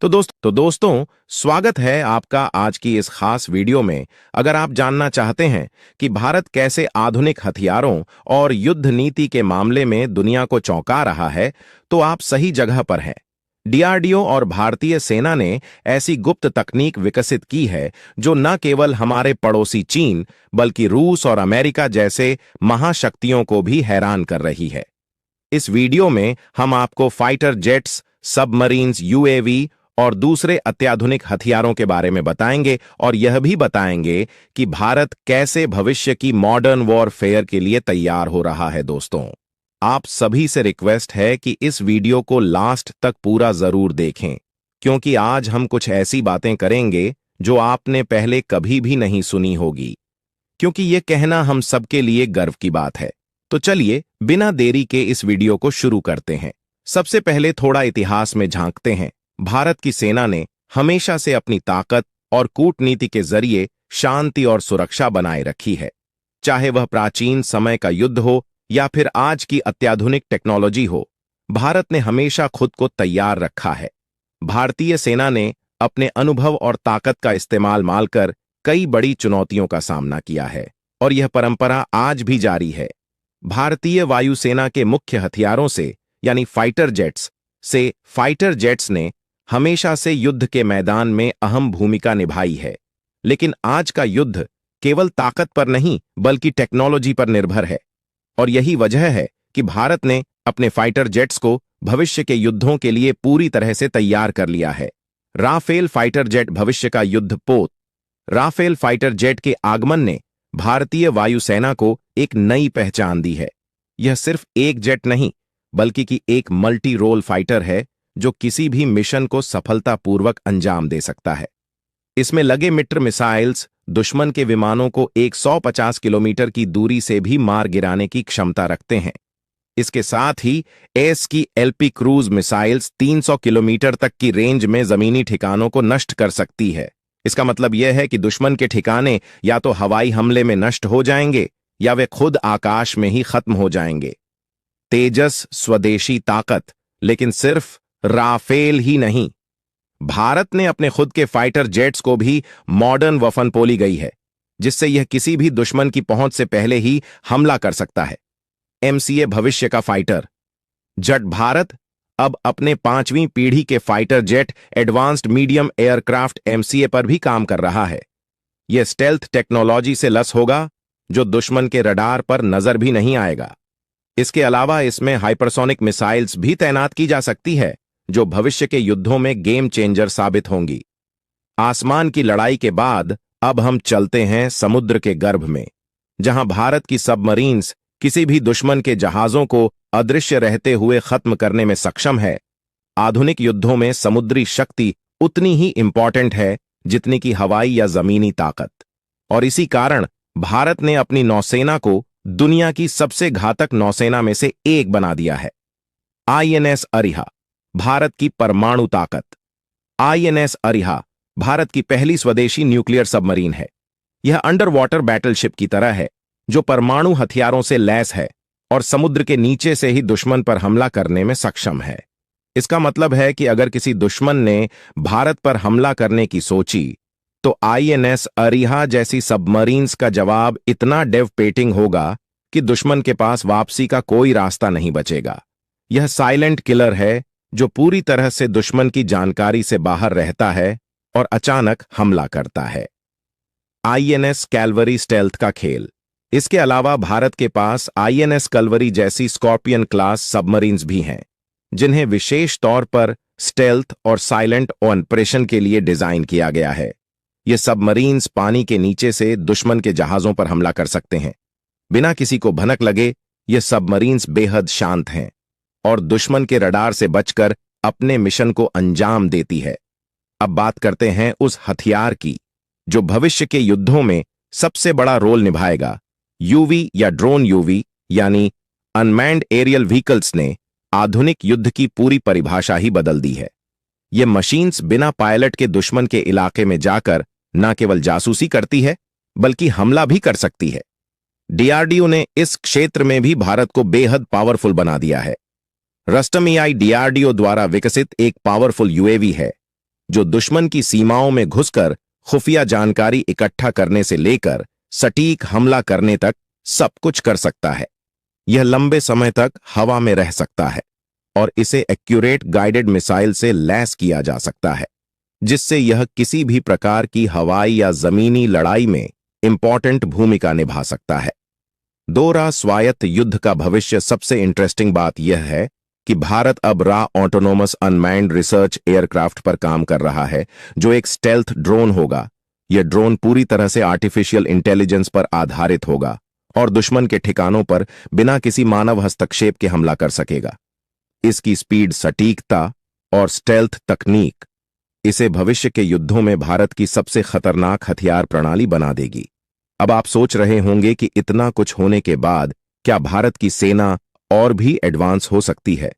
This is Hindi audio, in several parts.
तो दोस्तों स्वागत है आपका आज की इस खास वीडियो में। अगर आप जानना चाहते हैं कि भारत कैसे आधुनिक हथियारों और युद्ध नीति के मामले में दुनिया को चौंका रहा है, तो आप सही जगह पर हैं। डीआरडीओ और भारतीय सेना ने ऐसी गुप्त तकनीक विकसित की है जो न केवल हमारे पड़ोसी चीन बल्कि रूस और अमेरिका जैसे महाशक्तियों को भी हैरान कर रही है। इस वीडियो में हम आपको फाइटर जेट्स, सबमरीन्स, यूएवी और दूसरे अत्याधुनिक हथियारों के बारे में बताएंगे और यह भी बताएंगे कि भारत कैसे भविष्य की मॉडर्न वॉरफेयर के लिए तैयार हो रहा है। दोस्तों, आप सभी से रिक्वेस्ट है कि इस वीडियो को लास्ट तक पूरा जरूर देखें, क्योंकि आज हम कुछ ऐसी बातें करेंगे जो आपने पहले कभी भी नहीं सुनी होगी, क्योंकि यह कहना हम सबके लिए गर्व की बात है। तो चलिए बिना देरी के इस वीडियो को शुरू करते हैं। सबसे पहले थोड़ा इतिहास में झांकते हैं। भारत की सेना ने हमेशा से अपनी ताकत और कूटनीति के जरिए शांति और सुरक्षा बनाए रखी है। चाहे वह प्राचीन समय का युद्ध हो या फिर आज की अत्याधुनिक टेक्नोलॉजी हो, भारत ने हमेशा खुद को तैयार रखा है। भारतीय सेना ने अपने अनुभव और ताकत का इस्तेमाल मालकर कई बड़ी चुनौतियों का सामना किया है और यह परंपरा आज भी जारी है। भारतीय वायुसेना के मुख्य हथियारों से यानी फाइटर जेट्स ने हमेशा से युद्ध के मैदान में अहम भूमिका निभाई है। लेकिन आज का युद्ध केवल ताकत पर नहीं बल्कि टेक्नोलॉजी पर निर्भर है, और यही वजह है कि भारत ने अपने फाइटर जेट्स को भविष्य के युद्धों के लिए पूरी तरह से तैयार कर लिया है। राफेल फाइटर जेट भविष्य का युद्धपोत। राफेल फाइटर जेट के आगमन ने भारतीय वायुसेना को एक नई पहचान दी है। यह सिर्फ एक जेट नहीं बल्कि कि एक मल्टी रोल फाइटर है जो किसी भी मिशन को सफलतापूर्वक अंजाम दे सकता है। इसमें लगे मित्र मिसाइल्स दुश्मन के विमानों को 150 किलोमीटर की दूरी से भी मार गिराने की क्षमता रखते हैं। इसके साथ ही एस की एलपी क्रूज मिसाइल्स 300 किलोमीटर तक की रेंज में जमीनी ठिकानों को नष्ट कर सकती है। इसका मतलब यह है कि दुश्मन के ठिकाने या तो हवाई हमले में नष्ट हो जाएंगे या वे खुद आकाश में ही खत्म हो जाएंगे। तेजस स्वदेशी ताकत। लेकिन सिर्फ राफेल ही नहीं, भारत ने अपने खुद के फाइटर जेट्स को भी मॉडर्न वफन गई है, जिससे यह किसी भी दुश्मन की पहुंच से पहले ही हमला कर सकता है। एमसीए भविष्य का फाइटर जेट। भारत अब अपने 5वीं पीढ़ी के fighter jet advanced medium aircraft MCA पर भी काम कर रहा है। यह स्टेल्थ टेक्नोलॉजी से लैस होगा जो दुश्मन के रडार पर नजर भी नहीं आएगा। इसके अलावा इसमें हाइपरसोनिक मिसाइल्स भी तैनात की जा सकती है जो भविष्य के युद्धों में गेम चेंजर साबित होंगी। आसमान की लड़ाई के बाद अब हम चलते हैं समुद्र के गर्भ में, जहां भारत की सबमरीन्स किसी भी दुश्मन के जहाजों को अदृश्य रहते हुए खत्म करने में सक्षम है। आधुनिक युद्धों में समुद्री शक्ति उतनी ही इंपॉर्टेंट है जितनी कि हवाई या जमीनी ताकत, और इसी कारण भारत ने अपनी नौसेना को दुनिया की सबसे घातक नौसेना में से एक बना दिया है। आईएनएस अरिहा, भारत की परमाणु ताकत। आईएनएस अरिहा भारत की पहली स्वदेशी न्यूक्लियर सबमरीन है। यह अंडर वाटर बैटलशिप की तरह है जो परमाणु हथियारों से लैस है और समुद्र के नीचे से ही दुश्मन पर हमला करने में सक्षम है। इसका मतलब है कि अगर किसी दुश्मन ने भारत पर हमला करने की सोची तो आईएनएस अरिहा जैसी सबमरीन्स का जवाब इतना डेवपेटिंग होगा कि दुश्मन के पास वापसी का कोई रास्ता नहीं बचेगा। यह साइलेंट किलर है जो पूरी तरह से दुश्मन की जानकारी से बाहर रहता है और अचानक हमला करता है। आईएनएस कैलवरी स्टेल्थ का खेल। इसके अलावा भारत के पास आईएनएस कलवरी जैसी स्कॉर्पियन क्लास सबमरीन्स भी हैं, जिन्हें विशेष तौर पर स्टेल्थ और साइलेंट ऑपरेशन के लिए डिजाइन किया गया है। ये सबमरीन्स पानी के नीचे से दुश्मन के जहाजों पर हमला कर सकते हैं। बिना किसी को भनक लगे ये सबमरीन्स बेहद शांत हैं और दुश्मन के रडार से बचकर अपने मिशन को अंजाम देती है। अब बात करते हैं उस हथियार की जो भविष्य के युद्धों में सबसे बड़ा रोल निभाएगा। यूवी या ड्रोन। यूवी यानी अनमैन्ड एरियल व्हीकल्स ने आधुनिक युद्ध की पूरी परिभाषा ही बदल दी है। ये मशीन्स बिना पायलट के दुश्मन के इलाके में जाकर न केवल जासूसी करती है बल्कि हमला भी कर सकती है। डीआरडीओ ने इस क्षेत्र में भी भारत को बेहद पावरफुल बना दिया है। रस्टम एआई डीआरडीओ द्वारा विकसित एक पावरफुल यूएवी है। जो दुश्मन की सीमाओं में घुसकर खुफिया जानकारी इकट्ठा करने से लेकर सटीक हमला करने तक सब कुछ कर सकता है। यह लंबे समय तक हवा में रह सकता है और इसे एक्यूरेट गाइडेड मिसाइल से लैस किया जा सकता है, जिससे यह किसी भी प्रकार की हवाई या जमीनी लड़ाई में इंपॉर्टेंट भूमिका निभा सकता है। दोहरा स्वायत्त युद्ध का भविष्य। सबसे इंटरेस्टिंग बात यह है कि भारत अब रा ऑटोनोमस अनमैन्ड रिसर्च एयरक्राफ्ट पर काम कर रहा है, जो एक स्टेल्थ ड्रोन होगा। यह ड्रोन पूरी तरह से आर्टिफिशियल इंटेलिजेंस पर आधारित होगा और दुश्मन के ठिकानों पर बिना किसी मानव हस्तक्षेप के हमला कर सकेगा। इसकी स्पीड, सटीकता और स्टेल्थ तकनीक इसे भविष्य के युद्धों में भारत की सबसे खतरनाक हथियार प्रणाली बना देगी। अब आप सोच रहे होंगे कि इतना कुछ होने के बाद क्या भारत की सेना और भी एडवांस हो सकती है?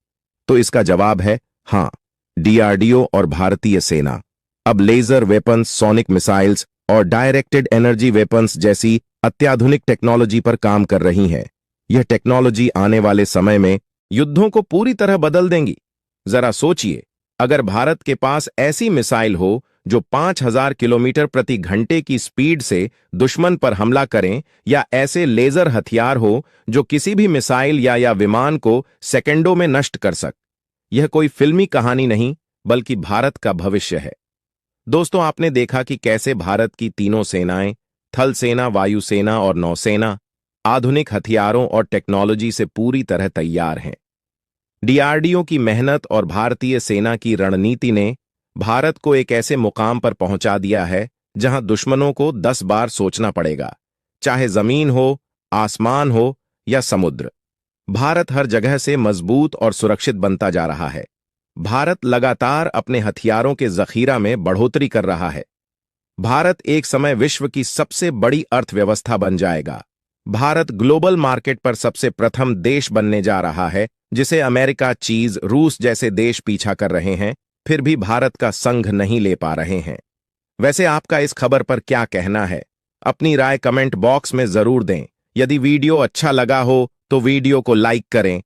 तो इसका जवाब है हां। डीआरडीओ और भारतीय सेना अब लेजर वेपन्स, सोनिक मिसाइल्स और डायरेक्टेड एनर्जी वेपन्स जैसी अत्याधुनिक टेक्नोलॉजी पर काम कर रही हैं। यह टेक्नोलॉजी आने वाले समय में युद्धों को पूरी तरह बदल देंगी। जरा सोचिए, अगर भारत के पास ऐसी मिसाइल हो जो 5000 किलोमीटर प्रति घंटे की स्पीड से दुश्मन पर हमला करें, या ऐसे लेजर हथियार हो जो किसी भी मिसाइल या विमान को सेकंडों में नष्ट कर सक। यह कोई फिल्मी कहानी नहीं, बल्कि भारत का भविष्य है। दोस्तों, आपने देखा कि कैसे भारत की तीनों सेनाएं, थल सेना, वायुसेना और नौसेना, आधुनिक हथियारों और टेक्नोलॉजी से पूरी तरह तैयार हैं। डीआरडीओ की मेहनत और भारतीय सेना की रणनीति ने भारत को एक ऐसे मुकाम पर पहुंचा दिया है जहां दुश्मनों को 10 बार सोचना पड़ेगा, चाहे जमीन हो, आसमान हो या समुद्र। भारत हर जगह से मजबूत और सुरक्षित बनता जा रहा है। भारत लगातार अपने हथियारों के जखीरा में बढ़ोतरी कर रहा है। भारत एक समय विश्व की सबसे बड़ी अर्थव्यवस्था बन जाएगा। भारत ग्लोबल मार्केट पर सबसे प्रथम देश बनने जा रहा है, जिसे अमेरिका, चीन, रूस जैसे देश पीछा कर रहे हैं, फिर भी भारत का संग नहीं ले पा रहे हैं। वैसे आपका इस खबर पर क्या कहना है? अपनी राय कमेंट बॉक्स में जरूर दें। यदि वीडियो अच्छा लगा हो तो वीडियो को लाइक करें